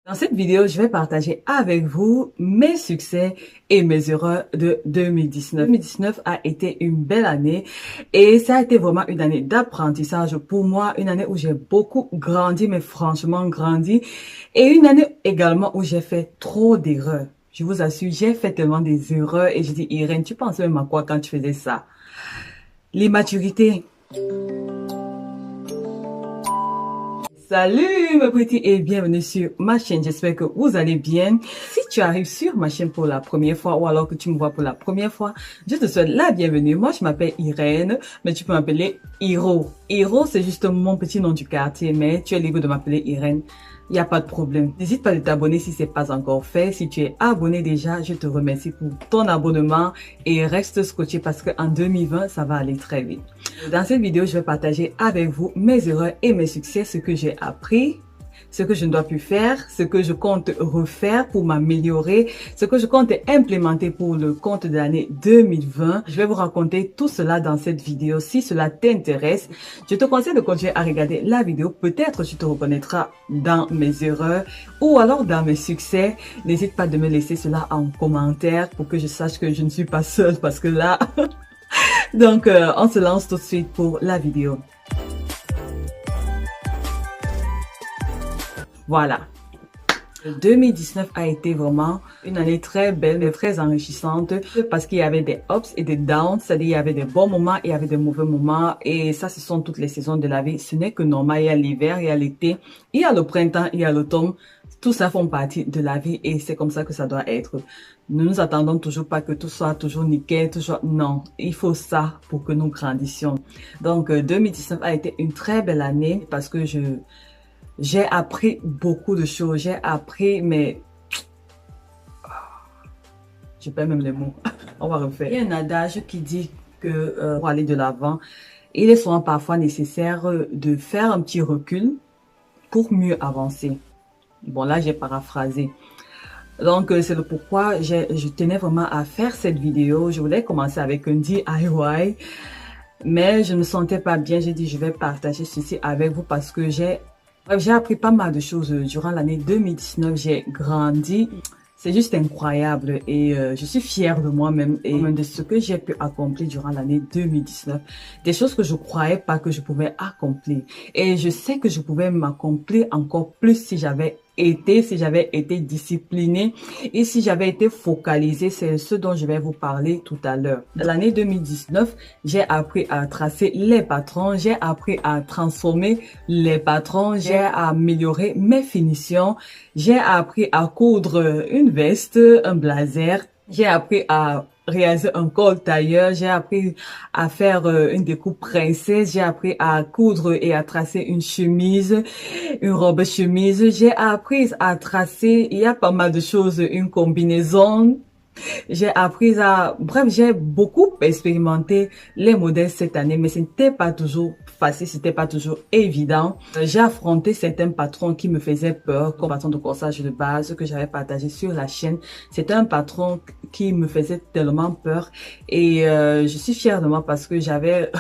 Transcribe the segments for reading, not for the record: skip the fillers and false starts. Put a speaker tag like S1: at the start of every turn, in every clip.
S1: Dans cette vidéo, je vais partager avec vous mes succès et mes erreurs de 2019. 2019 a été une belle année et ça a été vraiment une année d'apprentissage pour moi, une année où j'ai beaucoup grandi, mais franchement grandi, et une année également où j'ai fait trop d'erreurs. Je vous assure, j'ai fait tellement des erreurs et je dis, Irène, tu penses même à quoi quand tu faisais ça? L'immaturité. Salut mes petits et bienvenue sur ma chaîne, j'espère que vous allez bien. Si tu arrives sur ma chaîne pour la première fois ou alors que tu me vois pour la première fois, je te souhaite la bienvenue. Moi je m'appelle Irène, mais tu peux m'appeler Hiro. Hiro c'est juste mon petit nom du quartier, mais tu es libre de m'appeler Irène. Il n'y a pas de problème. N'hésite pas de t'abonner si c'est pas encore fait. Si tu es abonné déjà, je te remercie pour ton abonnement et reste scotché parce qu'en 2020, ça va aller très vite. Dans cette vidéo, je vais partager avec vous mes erreurs et mes succès, ce que j'ai appris, ce que je ne dois plus faire, ce que je compte refaire pour m'améliorer, ce que je compte implémenter pour le compte de l'année 2020. Je vais vous raconter tout cela dans cette vidéo. Si cela t'intéresse, je te conseille de continuer à regarder la vidéo. Peut-être tu te reconnaîtras dans mes erreurs ou alors dans mes succès. N'hésite pas de me laisser cela en commentaire pour que je sache que je ne suis pas seule parce que là... Donc, on se lance tout de suite pour la vidéo. Voilà. 2019 a été vraiment une année très belle et très enrichissante parce qu'il y avait des ups et des downs, c'est-à-dire il y avait des bons moments et il y avait des mauvais moments et ça ce sont toutes les saisons de la vie. Ce n'est que normal, il y a l'hiver, il y a l'été, il y a le printemps, il y a l'automne. Tout ça font partie de la vie et c'est comme ça que ça doit être. Ne nous attendons toujours pas que tout soit toujours nickel, toujours... Non, il faut ça pour que nous grandissions. Donc 2019 a été une très belle année parce que j'ai appris beaucoup de choses. J'ai appris, mais... Je perds même les mots. On va refaire. Il y a un adage qui dit que pour aller de l'avant, il est souvent parfois nécessaire de faire un petit recul pour mieux avancer. Bon, là, j'ai paraphrasé. Donc, c'est le pourquoi je tenais vraiment à faire cette vidéo. Je voulais commencer avec un DIY, mais je ne me sentais pas bien. J'ai dit, je vais partager ceci avec vous parce que j'ai appris pas mal de choses durant l'année 2019. J'ai grandi. C'est juste incroyable et je suis fière de moi-même et de ce que j'ai pu accomplir durant l'année 2019. Des choses que je croyais pas que je pouvais accomplir. Et je sais que je pouvais m'accomplir encore plus si j'avais été disciplinée et si j'avais été focalisée. C'est ce dont je vais vous parler tout à l'heure. L'année 2019, j'ai appris à tracer les patrons, j'ai appris à transformer les patrons, j'ai amélioré mes finitions, j'ai appris à coudre une veste, un blazer, j'ai appris à réaliser un col tailleur, j'ai appris à faire une découpe princesse, j'ai appris à coudre et à tracer une chemise, une robe chemise, j'ai appris à tracer, il y a pas mal de choses, une combinaison. J'ai appris à... Bref, j'ai beaucoup expérimenté les modèles cette année, mais ce n'était pas toujours facile, c'était pas toujours évident. J'ai affronté certains patrons qui me faisaient peur, comme le patron de corsage de base que j'avais partagé sur la chaîne. C'était un patron qui me faisait tellement peur et je suis fière de moi parce que j'avais...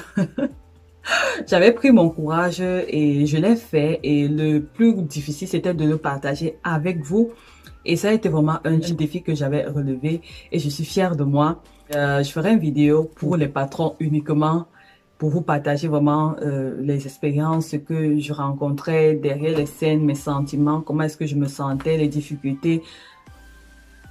S1: J'avais pris mon courage et je l'ai fait et le plus difficile c'était de le partager avec vous et ça a été vraiment un défi que j'avais relevé et je suis fière de moi. Je ferai une vidéo pour les patrons uniquement pour vous partager vraiment les expériences que je rencontrais derrière les scènes, mes sentiments, comment est-ce que je me sentais, les difficultés.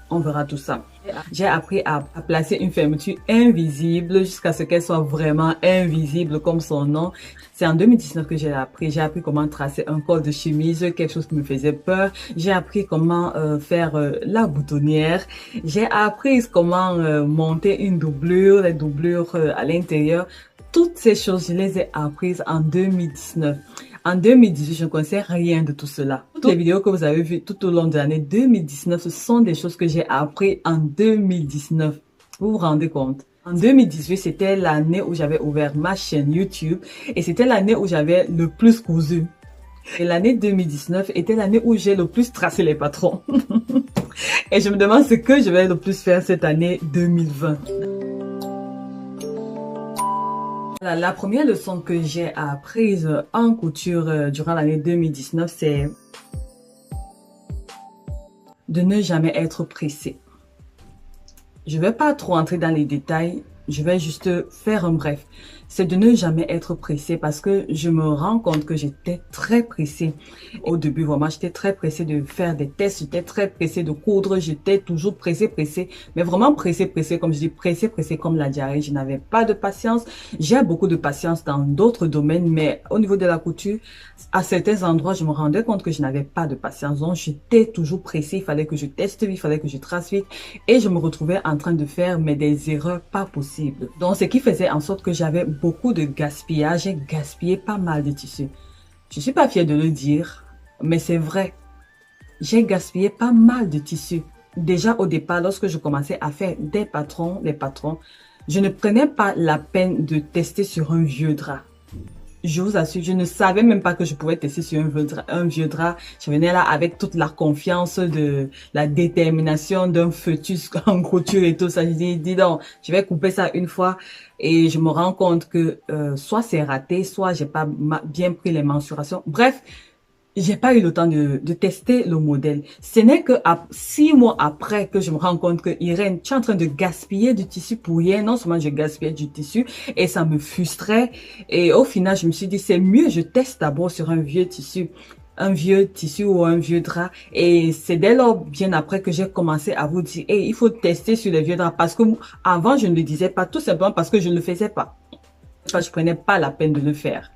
S1: On verra tout ça. J'ai appris à placer une fermeture invisible jusqu'à ce qu'elle soit vraiment invisible comme son nom. C'est en 2019 que j'ai appris. J'ai appris comment tracer un col de chemise, quelque chose qui me faisait peur. J'ai appris comment faire la boutonnière. J'ai appris comment monter une doublure, les doublures à l'intérieur. Toutes ces choses, je les ai apprises en 2019. En 2018, je ne connaissais rien de tout cela. Toutes les vidéos que vous avez vues tout au long de l'année 2019, ce sont des choses que j'ai apprises en 2019. Vous vous rendez compte? En 2018, c'était l'année où j'avais ouvert ma chaîne YouTube et c'était l'année où j'avais le plus cousu. Et l'année 2019 était l'année où j'ai le plus tracé les patrons. Et je me demande ce que je vais le plus faire cette année 2020. La première leçon que j'ai apprise en couture durant l'année 2019, c'est de ne jamais être pressé. Je ne vais pas trop entrer dans les détails, je vais juste faire un bref. C'est de ne jamais être pressé parce que je me rends compte que j'étais très pressée. Au début, vraiment, j'étais très pressée de faire des tests, j'étais très pressée de coudre, j'étais toujours pressée, mais vraiment pressée, comme je dis, pressée comme la diarrhée. Je n'avais pas de patience. J'ai beaucoup de patience dans d'autres domaines, mais au niveau de la couture, à certains endroits, je me rendais compte que je n'avais pas de patience. Donc, j'étais toujours pressée, il fallait que je teste vite, il fallait que je trace vite et je me retrouvais en train de faire des erreurs pas possibles. Donc, ce qui faisait en sorte que j'avais beaucoup de gaspillage. J'ai gaspillé pas mal de tissus. Je suis pas fière de le dire, mais c'est vrai. J'ai gaspillé pas mal de tissus. Déjà au départ, lorsque je commençais à faire des patrons, je ne prenais pas la peine de tester sur un vieux drap. Je vous assure, je ne savais même pas que je pouvais tester sur un vieux drap. Je venais là avec toute la confiance de la détermination d'un fœtus en couture et tout ça. Je dis donc, je vais couper ça une fois et je me rends compte que soit c'est raté, soit j'ai pas bien pris les mensurations. Bref, j'ai pas eu le temps de tester le modèle. Ce n'est que 6 mois après que je me rends compte que Irène, tu es en train de gaspiller du tissu pour rien. Non seulement je gaspillais du tissu et ça me frustrait. Et au final, je me suis dit, c'est mieux, je teste d'abord sur un vieux tissu ou un vieux drap. Et c'est dès lors, bien après, que j'ai commencé à vous dire, hey, il faut tester sur les vieux draps. Parce que avant, je ne le disais pas, tout simplement parce que je ne le faisais pas. Enfin, je prenais pas la peine de le faire.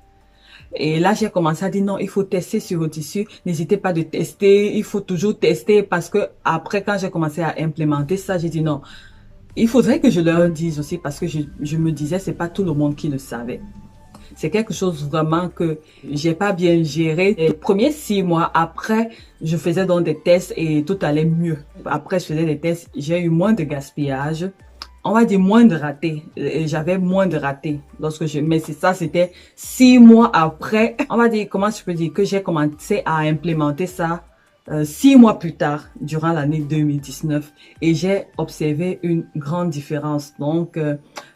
S1: Et là, j'ai commencé à dire non, il faut tester sur vos tissus. N'hésitez pas de tester. Il faut toujours tester parce que après, quand j'ai commencé à implémenter ça, j'ai dit non. Il faudrait que je leur dise aussi parce que je me disais, c'est pas tout le monde qui le savait. C'est quelque chose vraiment que j'ai pas bien géré. Les premiers 6 mois après, je faisais donc des tests et tout allait mieux. Après, je faisais des tests, j'ai eu moins de gaspillage. On va dire moins de ratés. J'avais moins de ratés mais c'est ça, c'était 6 mois après. On va dire, comment je peux dire, que j'ai commencé à implémenter ça 6 mois plus tard, durant l'année 2019. Et j'ai observé une grande différence. Donc,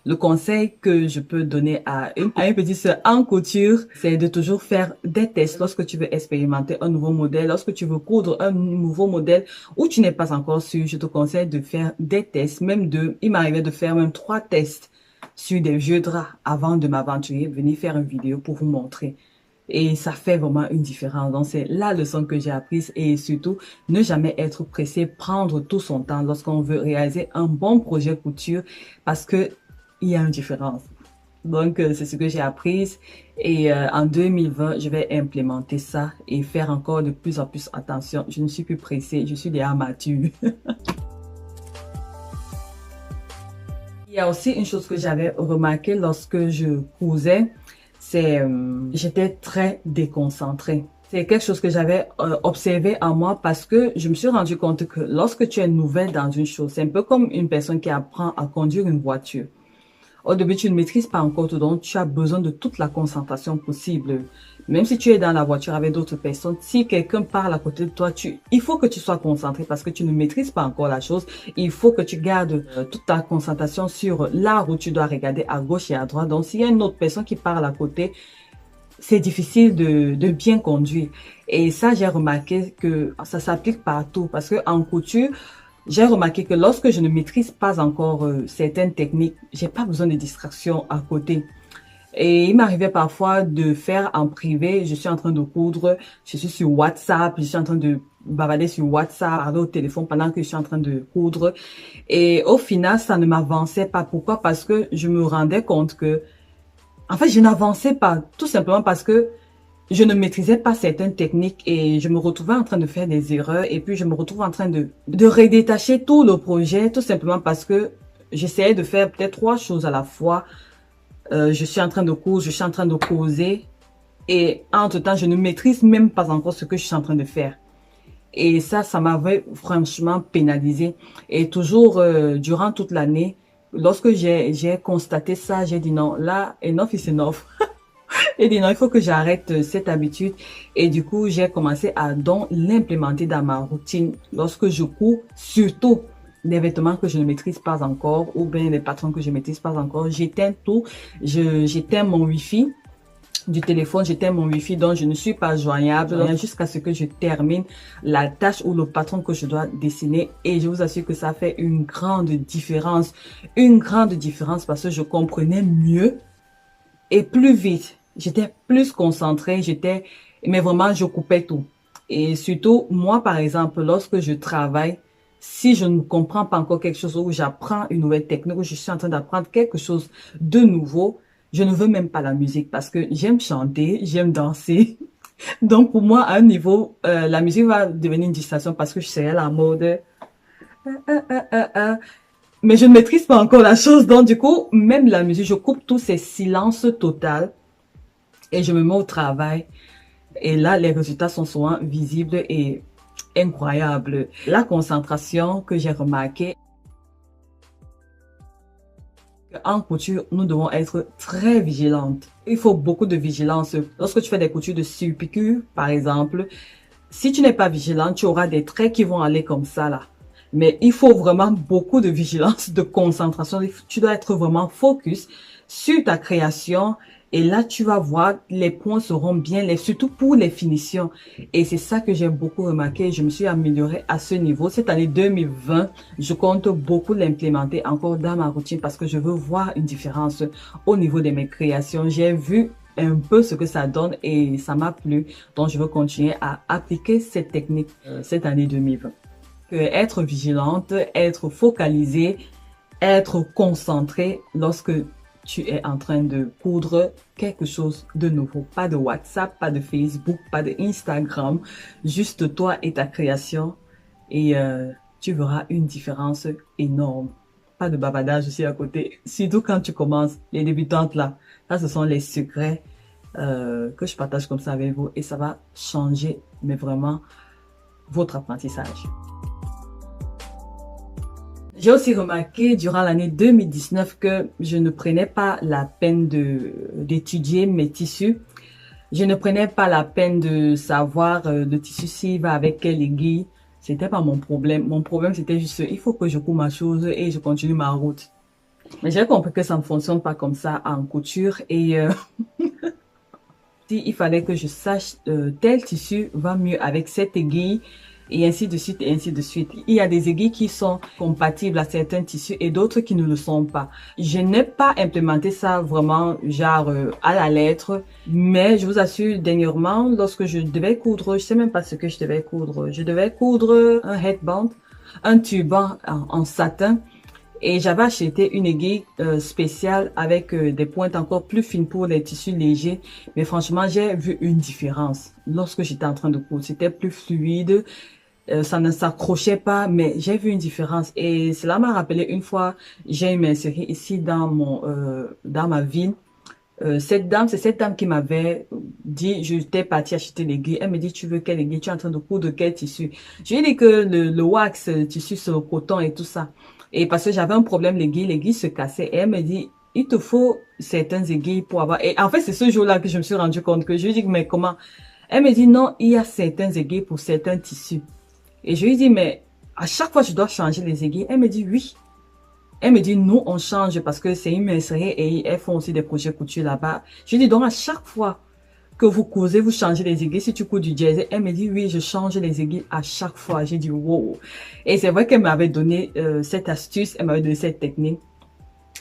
S1: le conseil que je peux donner à une petite sœur en couture, c'est de toujours faire des tests lorsque tu veux expérimenter un nouveau modèle, lorsque tu veux coudre un nouveau modèle où tu n'es pas encore sûr. Je te conseille de faire des tests, il m'arrivait de faire même 3 tests sur des vieux draps avant de m'aventurer, venir faire une vidéo pour vous montrer. Et ça fait vraiment une différence. Donc, c'est la leçon que j'ai apprise et surtout, ne jamais être pressé, prendre tout son temps lorsqu'on veut réaliser un bon projet couture parce que il y a une différence. Donc, c'est ce que j'ai appris et en 2020, je vais implémenter ça et faire encore de plus en plus attention. Je ne suis plus pressée, je suis déjà mature. Il y a aussi une chose que j'avais remarqué lorsque je cousais, c'est j'étais très déconcentrée. C'est quelque chose que j'avais observé en moi parce que je me suis rendu compte que lorsque tu es nouvelle dans une chose, c'est un peu comme une personne qui apprend à conduire une voiture. Au début, tu ne maîtrises pas encore tout, donc tu as besoin de toute la concentration possible. Même si tu es dans la voiture avec d'autres personnes, si quelqu'un parle à côté de toi, il faut que tu sois concentré parce que tu ne maîtrises pas encore la chose. Il faut que tu gardes toute ta concentration sur la route. Tu dois regarder à gauche et à droite. Donc, s'il y a une autre personne qui parle à côté, c'est difficile de bien conduire. Et ça, j'ai remarqué que ça s'applique partout parce que en couture, j'ai remarqué que lorsque je ne maîtrise pas encore certaines techniques, j'ai pas besoin de distraction à côté. Et il m'arrivait parfois de faire en privé, je suis en train de coudre, je suis sur WhatsApp, je suis en train de bavarder sur WhatsApp, parler au téléphone pendant que je suis en train de coudre. Et au final, ça ne m'avançait pas. Pourquoi? Parce que je me rendais compte que, en fait, je n'avançais pas. Tout simplement parce que je ne maîtrisais pas certaines techniques et je me retrouvais en train de faire des erreurs et puis je me retrouve en train de redétacher tout le projet tout simplement parce que j'essayais de faire peut-être 3 choses à la fois. Je suis en train de coudre, je suis en train de causer et entre-temps, je ne maîtrise même pas encore ce que je suis en train de faire. Et ça m'avait franchement pénalisé. Et toujours, durant toute l'année, lorsque j'ai constaté ça, j'ai dit non, là, enough is enough. Et dit non, il faut que j'arrête cette habitude. Et du coup, j'ai commencé à donc l'implémenter dans ma routine. Lorsque je couds, surtout des vêtements que je ne maîtrise pas encore ou bien des patrons que je ne maîtrise pas encore, j'éteins tout. J'éteins mon Wi-Fi. du téléphone, j'éteins mon wifi, donc je ne suis pas joignable jusqu'à ce que je termine la tâche ou le patron que je dois dessiner. Et je vous assure que ça fait une grande différence parce que je comprenais mieux et plus vite. J'étais plus concentrée, mais vraiment, je coupais tout. Et surtout, moi, par exemple, lorsque je travaille, si je ne comprends pas encore quelque chose ou j'apprends une nouvelle technique ou je suis en train d'apprendre quelque chose de nouveau, je ne veux même pas la musique parce que j'aime chanter, j'aime danser. Donc, pour moi, à un niveau, la musique va devenir une distraction parce que je serai à la mode. Mais je ne maîtrise pas encore la chose. Donc, du coup, même la musique, je coupe tous ces silences totaux et je me mets au travail. Et là, les résultats sont souvent visibles et incroyables. La concentration que j'ai remarqué, en couture, nous devons être très vigilantes. Il faut beaucoup de vigilance. Lorsque tu fais des coutures de surpiqûre, par exemple, si tu n'es pas vigilante, tu auras des traits qui vont aller comme ça, là. Mais il faut vraiment beaucoup de vigilance, de concentration. Tu dois être vraiment focus sur ta création. Et là, tu vas voir, les points seront bien, surtout pour les finitions. Et c'est ça que j'ai beaucoup remarqué. Je me suis améliorée à ce niveau. Cette année 2020, je compte beaucoup l'implémenter encore dans ma routine parce que je veux voir une différence au niveau de mes créations. J'ai vu un peu ce que ça donne et ça m'a plu. Donc, je veux continuer à appliquer cette technique cette année 2020. Être vigilante, être focalisée, être concentrée lorsque tu es en train de coudre quelque chose de nouveau. Pas de WhatsApp, pas de Facebook, pas de Instagram. Juste toi et ta création. Et tu verras une différence énorme. Pas de bavardage aussi à côté. Surtout quand tu commences, les débutantes là. Là, ce sont les secrets que je partage comme ça avec vous. Et ça va changer, mais vraiment, votre apprentissage. J'ai aussi remarqué durant l'année 2019 que je ne prenais pas la peine d'étudier mes tissus. Je ne prenais pas la peine de savoir le tissu s'il va avec quelle aiguille. C'était pas mon problème. Mon problème, c'était juste, il faut que je coupe ma chose et je continue ma route. Mais j'ai compris que ça ne fonctionne pas comme ça en couture et il fallait que je sache tel tissu va mieux avec cette aiguille. Et ainsi de suite, et ainsi de suite. Il y a des aiguilles qui sont compatibles à certains tissus et d'autres qui ne le sont pas. Je n'ai pas implémenté ça vraiment, genre, à la lettre. Mais je vous assure, dernièrement, lorsque je devais coudre, je sais même pas ce que je devais coudre. Je devais coudre un headband, un turban en satin. Et j'avais acheté une aiguille spéciale avec des pointes encore plus fines pour les tissus légers. Mais franchement, j'ai vu une différence lorsque j'étais en train de coudre. C'était plus fluide. Ça ne s'accrochait pas, mais j'ai vu une différence. Et cela m'a rappelé une fois, j'ai eu mes séries ici dans dans ma ville. C'est cette dame qui m'avait dit, j'étais partie acheter l'aiguille. Elle me dit, tu veux quelle aiguille? Tu es en train de coudre quel tissu? Je lui ai dit que le wax, le tissu sur le coton et tout ça. Et parce que j'avais un problème, l'aiguille se cassait. Et elle me dit, il te faut certaines aiguilles pour avoir... Et en fait, c'est ce jour-là que je me suis rendu compte que je lui ai dit, mais comment? Elle me dit, non, il y a certaines aiguilles pour certains tissus. Et je lui dis, mais à chaque fois, je dois changer les aiguilles. Elle me dit, oui. Elle me dit, nous, on change parce que c'est une mercerie et elles font aussi des projets couture là-bas. Je lui dis, donc à chaque fois que vous cousez, vous changez les aiguilles. Si tu couds du jersey, elle me dit, oui, je change les aiguilles à chaque fois. J'ai dit, wow. Et c'est vrai qu'elle m'avait donné cette astuce, elle m'avait donné cette technique.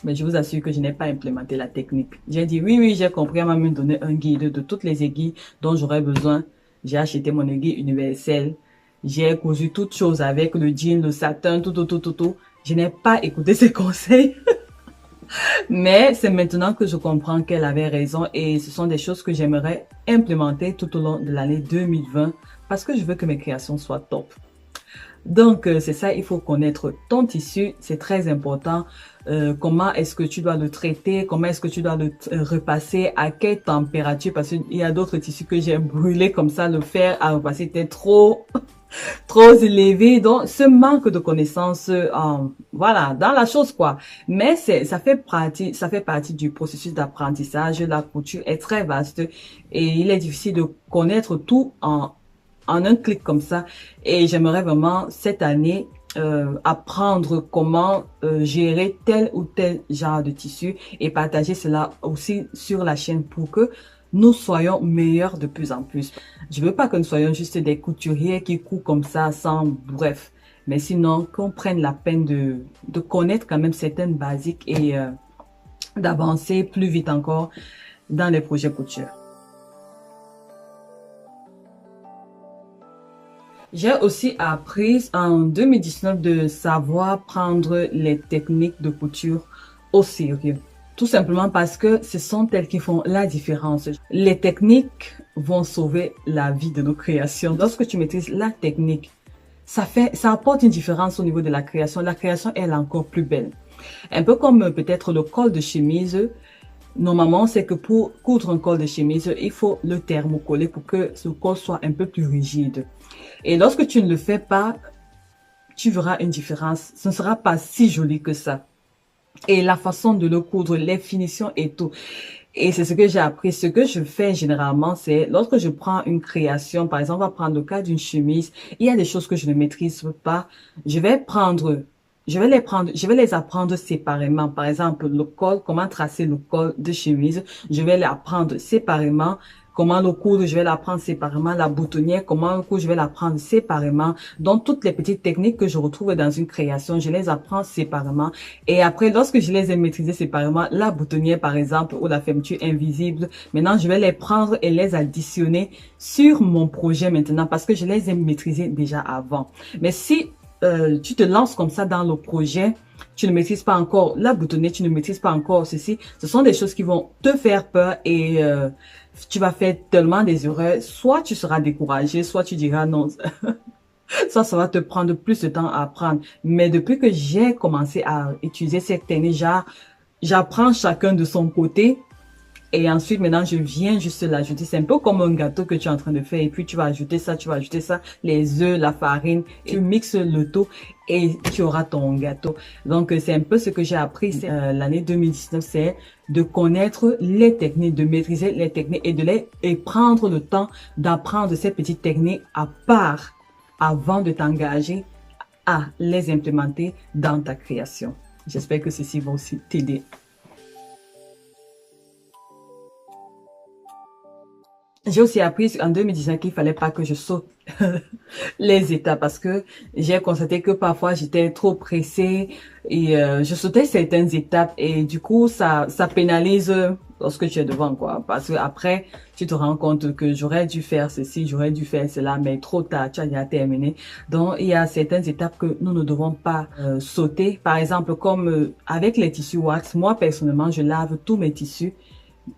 S1: Mais je vous assure que je n'ai pas implémenté la technique. J'ai dit, oui, j'ai compris. Elle m'a même donné un guide de toutes les aiguilles dont j'aurais besoin. J'ai acheté mon aiguille universelle. J'ai cousu toutes choses avec le jean, le satin, tout. Je n'ai pas écouté ses conseils. Mais c'est maintenant que je comprends qu'elle avait raison et ce sont des choses que j'aimerais implémenter tout au long de l'année 2020 parce que je veux que mes créations soient top. Donc, c'est ça, il faut connaître ton tissu, c'est très important. Comment est-ce que tu dois le traiter, comment est-ce que tu dois le repasser, à quelle température, parce qu'il y a d'autres tissus que j'ai brûlé comme ça, le fer à repasser était trop élevé. Donc, ce manque de connaissances, voilà, dans la chose, quoi. Mais ça fait partie du processus d'apprentissage. La couture est très vaste et il est difficile de connaître tout en un clic comme ça. Et j'aimerais vraiment cette année apprendre comment gérer tel ou tel genre de tissu et partager cela aussi sur la chaîne pour que nous soyons meilleurs de plus en plus. Je veux pas que nous soyons juste des couturiers qui courent comme ça sans bref. Mais sinon, qu'on prenne la peine de connaître quand même certaines basiques et d'avancer plus vite encore dans les projets couture. J'ai aussi appris en 2019 de savoir prendre les techniques de couture au sérieux. Tout simplement parce que ce sont elles qui font la différence. Les techniques vont sauver la vie de nos créations. Lorsque tu maîtrises la technique, ça apporte une différence au niveau de la création. La création, elle est encore plus belle. Un peu comme peut-être le col de chemise. Normalement, c'est que pour coudre un col de chemise, il faut le thermocoller pour que ce col soit un peu plus rigide. Et lorsque tu ne le fais pas, tu verras une différence. Ce ne sera pas si joli que ça. Et la façon de le coudre, les finitions et tout. Et c'est ce que j'ai appris. Ce que je fais généralement, c'est lorsque je prends une création, par exemple, on va prendre le cas d'une chemise, il y a des choses que je ne maîtrise pas. Je vais les apprendre séparément. Par exemple, le col, comment tracer le col de chemise, je vais l'apprendre séparément. Comment le coudre, je vais l'apprendre séparément. La boutonnière, comment le coudre, je vais l'apprendre séparément. Donc, toutes les petites techniques que je retrouve dans une création, je les apprends séparément. Et après, lorsque je les ai maîtrisées séparément, la boutonnière, par exemple, ou la fermeture invisible, maintenant, je vais les prendre et les additionner sur mon projet maintenant parce que je les ai maîtrisées déjà avant. Mais si tu te lances comme ça dans le projet, tu ne maîtrises pas encore la boutonnière, tu ne maîtrises pas encore ceci, ce sont des choses qui vont te faire peur et tu vas faire tellement des erreurs. Soit tu seras découragé, soit tu diras non, ça va te prendre plus de temps à apprendre. Mais depuis que j'ai commencé à utiliser cette technique, j'apprends chacun de son côté. Et ensuite, maintenant, je viens juste l'ajouter. C'est un peu comme un gâteau que tu es en train de faire. Et puis, tu vas ajouter ça, les œufs, la farine. Tu mixes le tout et tu auras ton gâteau. Donc, c'est un peu ce que j'ai appris l'année 2019. C'est de connaître les techniques, de maîtriser les techniques et prendre le temps d'apprendre ces petites techniques à part avant de t'engager à les implémenter dans ta création. J'espère que ceci va aussi t'aider. J'ai aussi appris en 2019 qu'il fallait pas que je saute les étapes parce que j'ai constaté que parfois j'étais trop pressée et je sautais certaines étapes et du coup ça pénalise lorsque tu es devant quoi parce que après tu te rends compte que j'aurais dû faire ceci, j'aurais dû faire cela mais trop tard, tu as déjà terminé. Donc il y a certaines étapes que nous ne devons pas sauter. Par exemple comme avec les tissus wax, moi personnellement je lave tous mes tissus.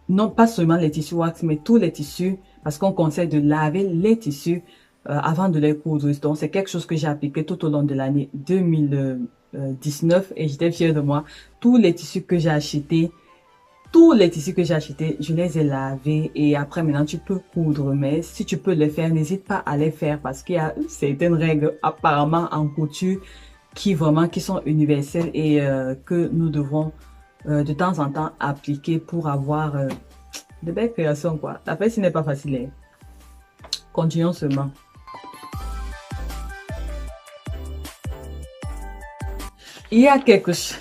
S1: Non pas seulement les tissus wax, mais tous les tissus, parce qu'on conseille de laver les tissus avant de les coudre. Donc, c'est quelque chose que j'ai appliqué tout au long de l'année 2019 et j'étais fière de moi. Tous les tissus que j'ai achetés, je les ai lavés et après maintenant tu peux coudre. Mais si tu peux les faire, n'hésite pas à les faire parce qu'il y a certaines règles apparemment en couture qui sont universelles et que nous devons de temps en temps appliquer pour avoir de belles créations quoi. La fait, ce n'est pas facile. Hein. Continuons seulement. Il y a quelque chose.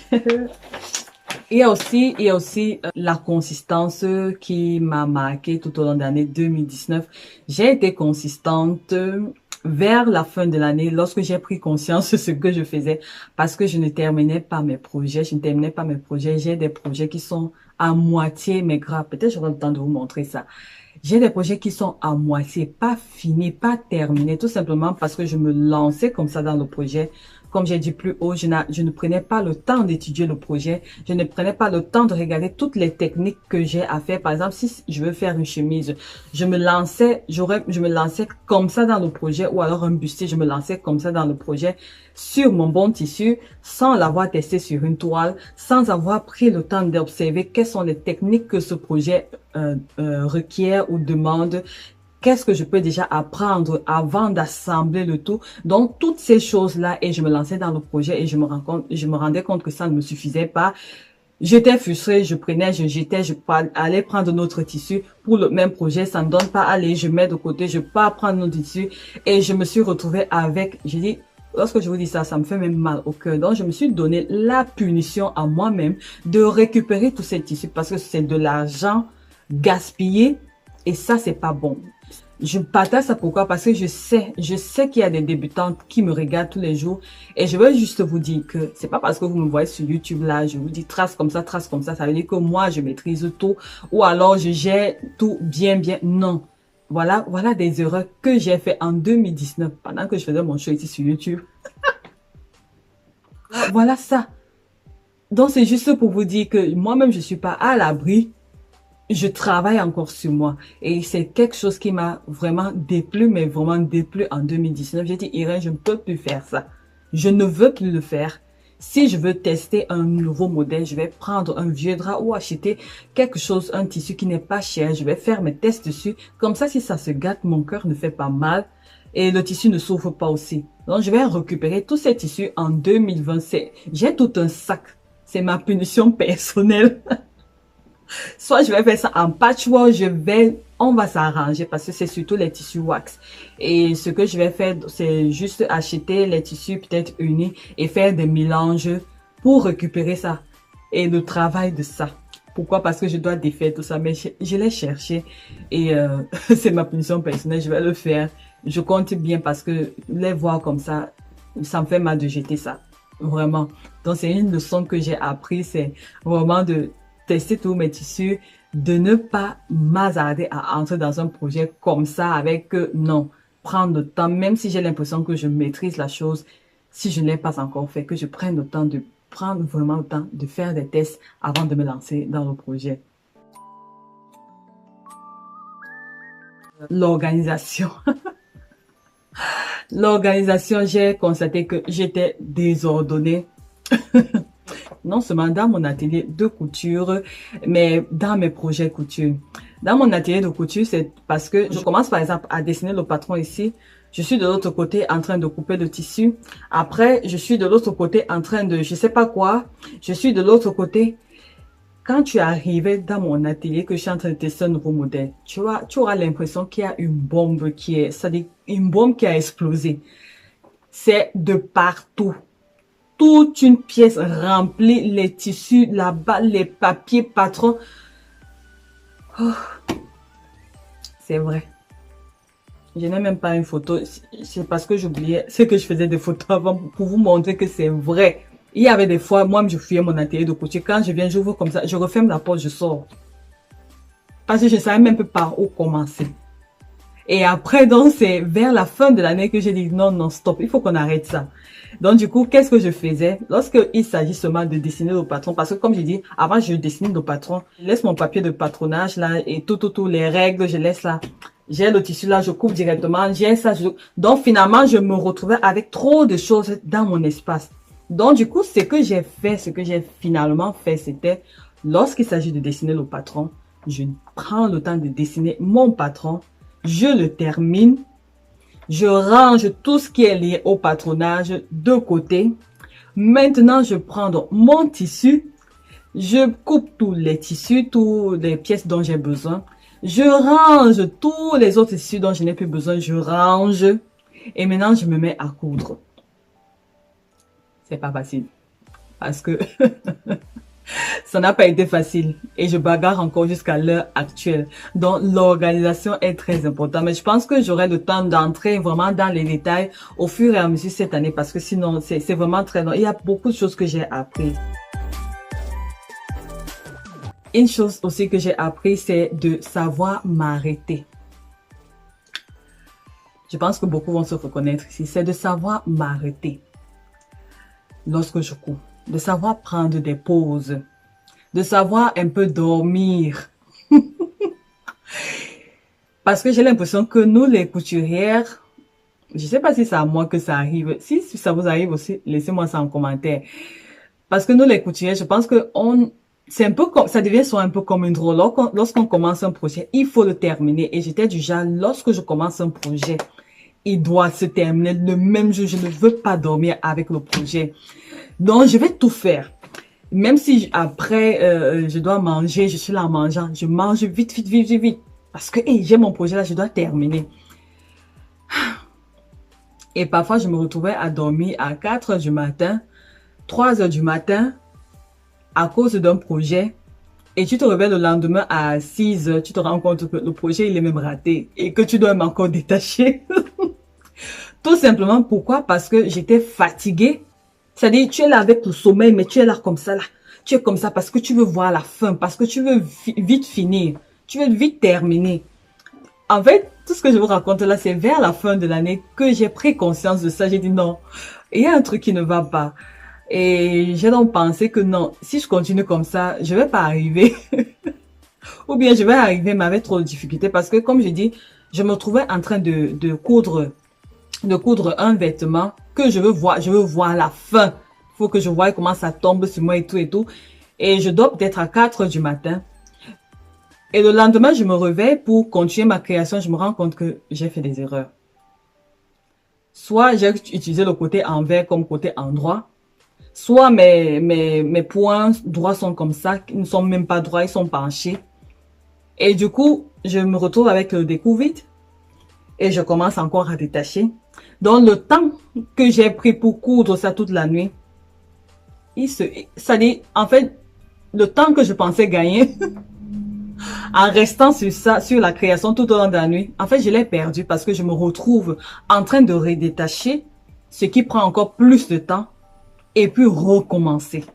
S1: Il y a aussi la consistance qui m'a marqué tout au long de l'année 2019. J'ai été consistante vers la fin de l'année, lorsque j'ai pris conscience de ce que je faisais, parce que je ne terminais pas mes projets, j'ai des projets qui sont à moitié, mais grave, peut-être j'aurai le temps de vous montrer ça. J'ai des projets qui sont à moitié, pas finis, pas terminés, tout simplement parce que je me lançais comme ça dans le projet. Comme j'ai dit plus haut, je ne prenais pas le temps d'étudier le projet. Je ne prenais pas le temps de regarder toutes les techniques que j'ai à faire. Par exemple, si je veux faire une chemise, je me lançais comme ça dans le projet ou alors un bustier, je me lançais comme ça dans le projet sur mon bon tissu sans l'avoir testé sur une toile, sans avoir pris le temps d'observer quelles sont les techniques que ce projet requiert ou demande. Qu'est-ce que je peux déjà apprendre avant d'assembler le tout? Donc, toutes ces choses-là, et je me lançais dans le projet et je me rendais compte que ça ne me suffisait pas. J'étais frustrée, je jetais, je allais prendre notre tissu pour le même projet. Ça ne donne pas, allez, je mets de côté, je pars prendre notre tissu et je me suis retrouvée avec, j'ai dit, lorsque je vous dis ça, ça me fait même mal au cœur. Donc, je me suis donné la punition à moi-même de récupérer tous ces tissus parce que c'est de l'argent gaspillé Et ça, c'est pas bon. Je partage ça pourquoi? Parce que je sais qu'il y a des débutantes qui me regardent tous les jours et je veux juste vous dire que c'est pas parce que vous me voyez sur YouTube là, je vous dis trace comme ça, ça veut dire que moi je maîtrise tout ou alors je gère tout bien. Non. Voilà des erreurs que j'ai fait en 2019 pendant que je faisais mon show ici sur YouTube. Voilà ça. Donc c'est juste pour vous dire que moi-même je suis pas à l'abri. Je travaille encore sur moi et c'est quelque chose qui m'a vraiment déplu, mais vraiment déplu en 2019. J'ai dit, Irène, je ne peux plus faire ça. Je ne veux plus le faire. Si je veux tester un nouveau modèle, je vais prendre un vieux drap ou acheter quelque chose, un tissu qui n'est pas cher. Je vais faire mes tests dessus. Comme ça, si ça se gâte, mon cœur ne fait pas mal et le tissu ne souffre pas aussi. Donc, je vais récupérer tous ces tissus en 2027. J'ai tout un sac. C'est ma punition personnelle. Soit je vais faire ça en patchwork, on va s'arranger parce que c'est surtout les tissus wax. Et ce que je vais faire, c'est juste acheter les tissus peut-être unis et faire des mélanges pour récupérer ça. Et le travail de ça. Pourquoi? Parce que je dois défaire tout ça, mais je l'ai cherché et c'est ma punition personnelle, je vais le faire. Je compte bien parce que les voir comme ça me fait mal de jeter ça. Vraiment. Donc c'est une leçon que j'ai appris, c'est vraiment de tester tous mes tissus, de ne pas m'hasarder à entrer dans un projet comme ça avec non, prendre le temps, même si j'ai l'impression que je maîtrise la chose, si je ne l'ai pas encore fait, que je prenne le temps de prendre vraiment le temps de faire des tests avant de me lancer dans le projet. L'organisation. L'organisation, j'ai constaté que j'étais désordonnée. Non seulement dans mon atelier de couture, mais dans mes projets couture. Dans mon atelier de couture, c'est parce que je commence par exemple à dessiner le patron ici. Je suis de l'autre côté en train de couper le tissu. Après, je suis de l'autre côté en train de je sais pas quoi. Je suis de l'autre côté. Quand tu es arrivé dans mon atelier, que je suis en train de tester un nouveau modèle, tu auras l'impression qu'il y a une bombe c'est-à-dire une bombe qui a explosé. C'est de partout. Toute une pièce remplie, les tissus, là-bas, les papiers, patrons. Oh, c'est vrai. Je n'ai même pas une photo. C'est parce que j'oubliais. C'est que je faisais des photos avant pour vous montrer que c'est vrai. Il y avait des fois, moi, je fouillais mon atelier de couture. Quand je viens, j'ouvre comme ça, je referme la porte, je sors. Parce que je ne savais même pas par où commencer. Et après, donc, c'est vers la fin de l'année que j'ai dit non, stop, il faut qu'on arrête ça. Donc, du coup, qu'est-ce que je faisais? Lorsqu'il s'agit seulement de dessiner le patron, parce que comme je dis, avant, je dessine le patron, je laisse mon papier de patronage là, et tout, les règles, je laisse là. J'ai le tissu là, je coupe directement, j'ai ça. Donc, finalement, je me retrouvais avec trop de choses dans mon espace. Donc, du coup, ce que j'ai finalement fait, c'était, lorsqu'il s'agit de dessiner le patron, je prends le temps de dessiner mon patron, je le termine, je range tout ce qui est lié au patronage de côté. Maintenant, je prends donc mon tissu, je coupe tous les tissus, toutes les pièces dont j'ai besoin. Je range tous les autres tissus dont je n'ai plus besoin, je range. Et maintenant, je me mets à coudre. C'est pas facile. Parce que ça n'a pas été facile et je bagarre encore jusqu'à l'heure actuelle. Donc, l'organisation est très importante. Mais je pense que j'aurai le temps d'entrer vraiment dans les détails au fur et à mesure cette année parce que sinon, c'est vraiment très long. Il y a beaucoup de choses que j'ai appris. Une chose aussi que j'ai appris, c'est de savoir m'arrêter. Je pense que beaucoup vont se reconnaître ici. C'est de savoir m'arrêter lorsque je cours. De savoir prendre des pauses, de savoir un peu dormir. Parce que j'ai l'impression que nous, les couturières, je ne sais pas si c'est à moi que ça arrive. Si ça vous arrive aussi, laissez-moi ça en commentaire. Parce que nous, les couturières, je pense que c'est un peu comme, ça devient soit un peu comme une drôle. Lorsqu'on commence un projet, il faut le terminer. Et j'étais du genre, lorsque je commence un projet, il doit se terminer le même jour. Je ne veux pas dormir avec le projet. Donc, je vais tout faire. Même si après, je dois manger, je suis là en mangeant. Je mange vite. Parce que hey, j'ai mon projet là, je dois terminer. Et parfois, je me retrouvais à dormir à 4 h du matin, 3 h du matin, à cause d'un projet. et tu te réveilles le lendemain à 6 heures, tu te rends compte que le projet, il est même raté et que tu dois même encore détacher. Tout simplement, pourquoi? Parce que j'étais fatiguée. C'est-à-dire, tu es là avec le sommeil, mais tu es là comme ça, là. Tu es comme ça parce que tu veux voir la fin, parce que tu veux vite finir. Tu veux vite terminer. En fait, tout ce que je vous raconte là, c'est vers la fin de l'année que j'ai pris conscience de ça. J'ai dit non, il y a un truc qui ne va pas. Et j'ai donc pensé que non, si je continue comme ça, je vais pas arriver. Ou bien je vais arriver, mais avec trop de difficultés. Parce que comme je dis, je me trouvais en train de coudre un vêtement que je veux voir la fin. Il faut que je voie comment ça tombe sur moi et tout et tout. Et je dors peut-être à 4 heures du matin. Et le lendemain, je me réveille pour continuer ma création. Je me rends compte que j'ai fait des erreurs. Soit j'ai utilisé le côté envers comme côté endroit. Soit mes points droits sont comme ça, ils ne sont même pas droits, ils sont penchés. Et du coup, je me retrouve avec le découp vide. Et je commence encore à détacher. Donc, le temps que j'ai pris pour coudre ça toute la nuit, ça dit, en fait, le temps que je pensais gagner, en restant sur ça, sur la création tout au long de la nuit, en fait, je l'ai perdu parce que je me retrouve en train de redétacher, ce qui prend encore plus de temps, et puis recommencer.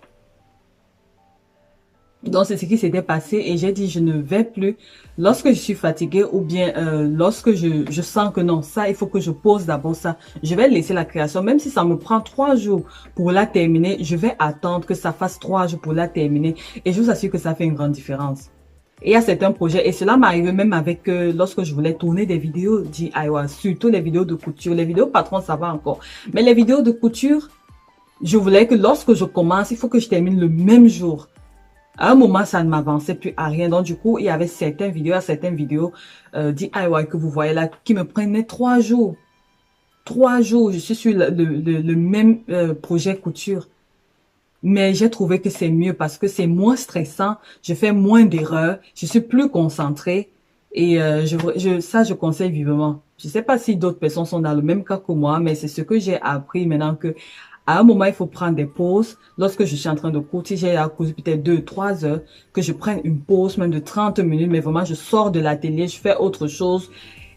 S1: Donc, c'est ce qui s'était passé et j'ai dit, je ne vais plus, lorsque je suis fatiguée ou bien lorsque je sens que non, ça, il faut que je pose d'abord ça. Je vais laisser la création, même si ça me prend 3 jours pour la terminer, je vais attendre que ça fasse 3 jours pour la terminer et je vous assure que ça fait une grande différence. Et il y a certains projets, et cela m'arrive même avec lorsque je voulais tourner des vidéos DIY, surtout les vidéos de couture. Les vidéos patron, ça va encore. Mais les vidéos de couture, je voulais que lorsque je commence, il faut que je termine le même jour. À un moment, ça ne m'avançait plus à rien. Donc, du coup, il y avait certaines vidéos DIY que vous voyez là, qui me prenaient 3 jours. 3 jours, je suis sur le même projet couture. Mais j'ai trouvé que c'est mieux parce que c'est moins stressant, je fais moins d'erreurs, je suis plus concentrée et ça, je conseille vivement. Je sais pas si d'autres personnes sont dans le même cas que moi, mais c'est ce que j'ai appris maintenant que à un moment, il faut prendre des pauses. Lorsque je suis en train de coudre, si j'ai à coudre peut-être 2-3 heures, que je prenne une pause même de 30 minutes, mais vraiment, je sors de l'atelier, je fais autre chose.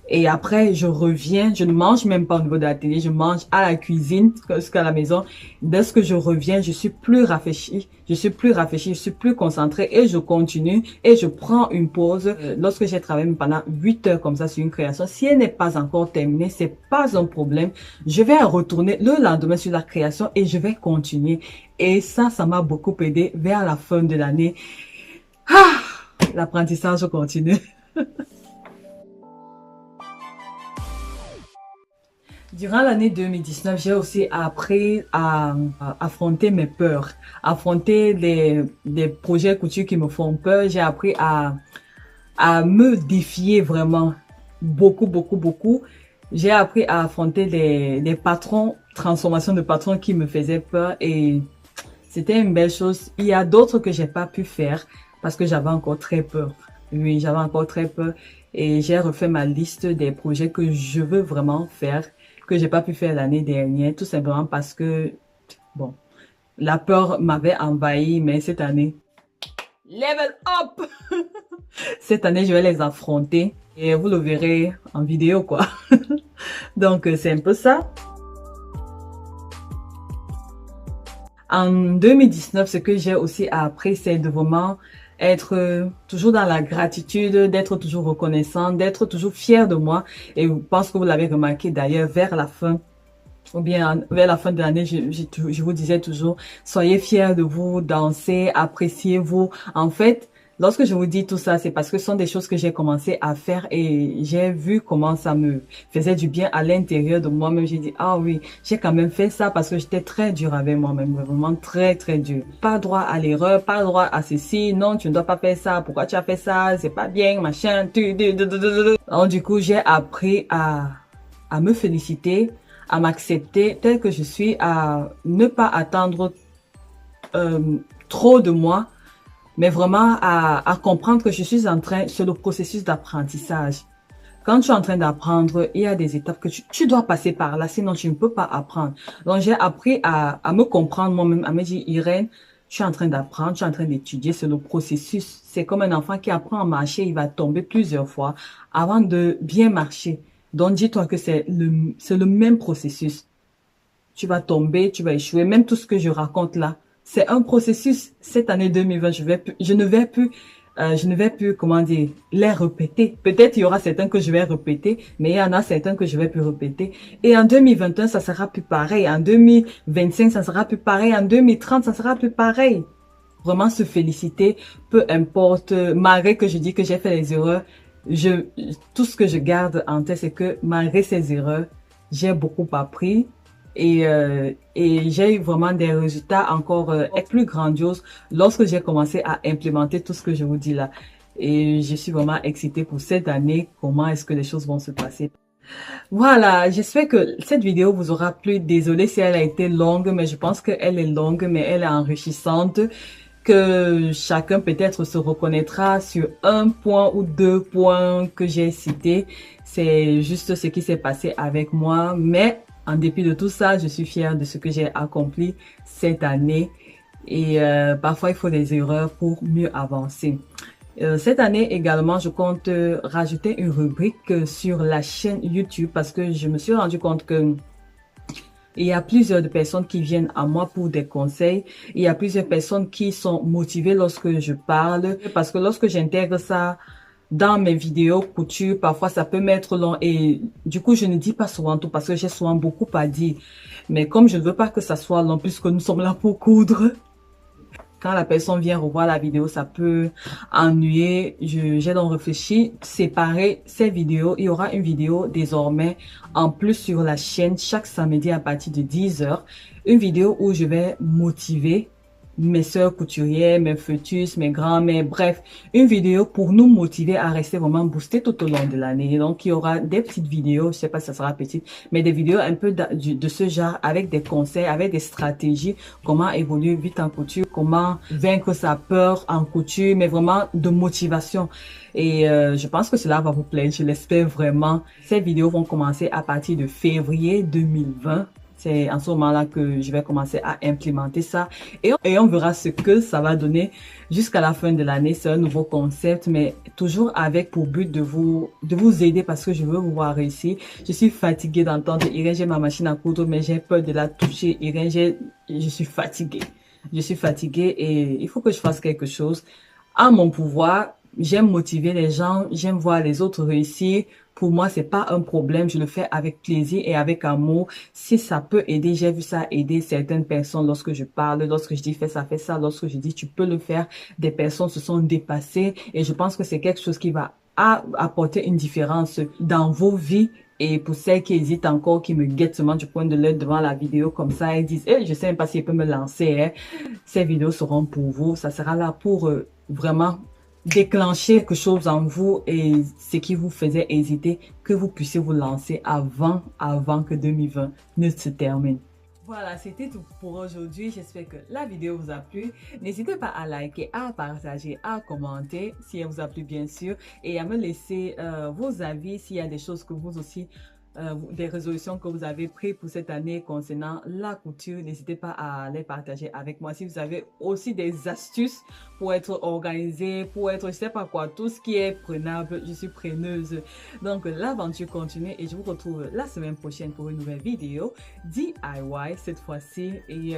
S1: Et après, je reviens, je ne mange même pas au niveau de la télé, je mange à la cuisine, jusqu'à la maison. Dès que je reviens, je suis plus rafraîchie, je suis plus concentrée et je continue et je prends une pause. Lorsque j'ai travaillé pendant 8 heures comme ça sur une création, si elle n'est pas encore terminée, c'est pas un problème. Je vais retourner le lendemain sur la création et je vais continuer. Et ça m'a beaucoup aidé vers la fin de l'année. Ah, l'apprentissage continue. Durant l'année 2019, j'ai aussi appris à affronter mes peurs, affronter des projets couture qui me font peur. J'ai appris à me défier vraiment beaucoup, beaucoup, beaucoup. J'ai appris à affronter des patrons, transformations de patrons qui me faisaient peur et c'était une belle chose. Il y a d'autres que j'ai pas pu faire parce que j'avais encore très peur. Oui, j'avais encore très peur et j'ai refait ma liste des projets que je veux vraiment faire, que j'ai pas pu faire l'année dernière, tout simplement parce que, bon, la peur m'avait envahi, mais cette année, level up! Cette année, je vais les affronter et vous le verrez en vidéo, quoi. Donc, c'est un peu ça. En 2019, ce que j'ai aussi appris, c'est de vraiment être toujours dans la gratitude, d'être toujours reconnaissant, d'être toujours fier de moi. Et je pense que vous l'avez remarqué d'ailleurs vers la fin, ou bien vers la fin de l'année, je vous disais toujours, soyez fiers de vous, dansez, appréciez-vous. En fait, lorsque je vous dis tout ça, c'est parce que ce sont des choses que j'ai commencé à faire et j'ai vu comment ça me faisait du bien à l'intérieur de moi-même. J'ai dit, ah oui, j'ai quand même fait ça parce que j'étais très dur avec moi-même, vraiment très, très dur. Pas droit à l'erreur, pas droit à ceci, non, tu ne dois pas faire ça, pourquoi tu as fait ça, c'est pas bien, machin, Alors du coup, j'ai appris à me féliciter, à m'accepter tel que je suis, à ne pas attendre trop de moi, mais vraiment à comprendre que je suis en train, c'est le processus d'apprentissage. Quand tu es en train d'apprendre, il y a des étapes que tu dois passer par là, sinon tu ne peux pas apprendre. Donc j'ai appris à me comprendre moi-même, à me dire, Irène, Tu es en train d'apprendre, tu es en train d'étudier, c'est le processus. C'est comme un enfant qui apprend à marcher, il va tomber plusieurs fois avant de bien marcher. Donc, dis-toi que c'est le même processus. Tu vas tomber, tu vas échouer. Même tout ce que je raconte là, c'est un processus. Cette année 2020, je ne vais plus, comment dire, les répéter. Peut-être il y aura certains que je vais répéter, mais il y en a certains que je vais plus répéter. Et en 2021, ça sera plus pareil. En 2025, ça sera plus pareil. En 2030, ça sera plus pareil. Vraiment se féliciter, peu importe, malgré que je dis que j'ai fait les erreurs, tout ce que je garde en tête, c'est que malgré ces erreurs, j'ai beaucoup appris et j'ai eu vraiment des résultats encore plus grandioses lorsque j'ai commencé à implémenter tout ce que je vous dis là. Et je suis vraiment excitée pour cette année, comment est-ce que les choses vont se passer. Voilà, j'espère que cette vidéo vous aura plu. Désolée si elle a été longue, mais je pense qu'elle est longue, mais elle est enrichissante, que chacun peut-être se reconnaîtra sur un point ou deux points que j'ai cités. C'est juste ce qui s'est passé avec moi, mais en dépit de tout ça, je suis fière de ce que j'ai accompli cette année. Et parfois, il faut des erreurs pour mieux avancer. Cette année également, je compte rajouter une rubrique sur la chaîne YouTube parce que je me suis rendu compte que il y a plusieurs de personnes qui viennent à moi pour des conseils. Il y a plusieurs personnes qui sont motivées lorsque je parle parce que lorsque j'intègre ça dans mes vidéos couture, parfois ça peut m'être long et du coup je ne dis pas souvent tout parce que j'ai souvent beaucoup à dire. Mais comme je ne veux pas que ça soit long puisque nous sommes là pour coudre, quand la personne vient revoir la vidéo, ça peut ennuyer. J'ai donc réfléchi, séparer ces vidéos. Il y aura une vidéo désormais en plus sur la chaîne chaque samedi à partir de 10 h. Une vidéo où je vais motiver mes sœurs couturières, mes fœtus, mes grands-mères, bref, une vidéo pour nous motiver à rester vraiment boostés tout au long de l'année. Donc, il y aura des petites vidéos, je sais pas si ça sera petite, mais des vidéos un peu de ce genre avec des conseils, avec des stratégies, comment évoluer vite en couture, comment vaincre sa peur en couture, mais vraiment de motivation. Et je pense que cela va vous plaire, je l'espère vraiment. Ces vidéos vont commencer à partir de février 2020. C'est en ce moment-là que je vais commencer à implémenter ça et on verra ce que ça va donner jusqu'à la fin de l'année. C'est un nouveau concept, mais toujours avec pour but de vous aider parce que je veux vous voir réussir. Je suis fatiguée d'entendre Irène, j'ai ma machine à coudre, mais j'ai peur de la toucher. Irène, je suis fatiguée. Je suis fatiguée et il faut que je fasse quelque chose à mon pouvoir. J'aime motiver les gens, j'aime voir les autres réussir. Pour moi, c'est pas un problème, je le fais avec plaisir et avec amour. Si ça peut aider, j'ai vu ça aider certaines personnes lorsque je parle, lorsque je dis fais ça, lorsque je dis tu peux le faire, des personnes se sont dépassées et je pense que c'est quelque chose qui va apporter une différence dans vos vies. Et pour celles qui hésitent encore, qui me guettent seulement du coin de l'œil devant la vidéo comme ça, elles disent, je sais même pas si elle peut me lancer, hein. Ces vidéos seront pour vous. Ça sera là pour vraiment déclencher quelque chose en vous et ce qui vous faisait hésiter, que vous puissiez vous lancer avant que 2020 ne se termine. Voilà, c'était tout pour aujourd'hui. J'espère que la vidéo vous a plu. N'hésitez pas à liker, à partager, à commenter si elle vous a plu bien sûr et à me laisser vos avis s'il y a des choses que vous aussi des résolutions que vous avez prises pour cette année concernant la couture. N'hésitez pas à les partager avec moi. Si vous avez aussi des astuces pour être organisé, pour être, je sais pas quoi, tout ce qui est prenable, je suis preneuse. Donc, l'aventure continue et je vous retrouve la semaine prochaine pour une nouvelle vidéo DIY cette fois-ci. Et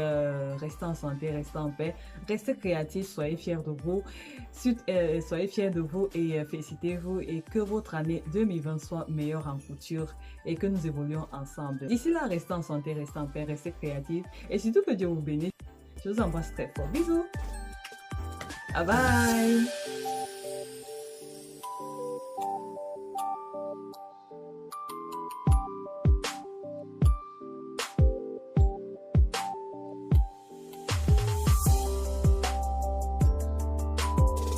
S1: restez en santé, restez en paix, restez créatifs, soyez fiers de vous. Soyez fiers de vous et félicitez-vous et que votre année 2020 soit meilleure en couture et que nous évoluions ensemble. D'ici là, restez en santé, restez en paix, restez créatifs et surtout que Dieu vous bénisse. Je vous embrasse très fort. Bisous. Bye bye.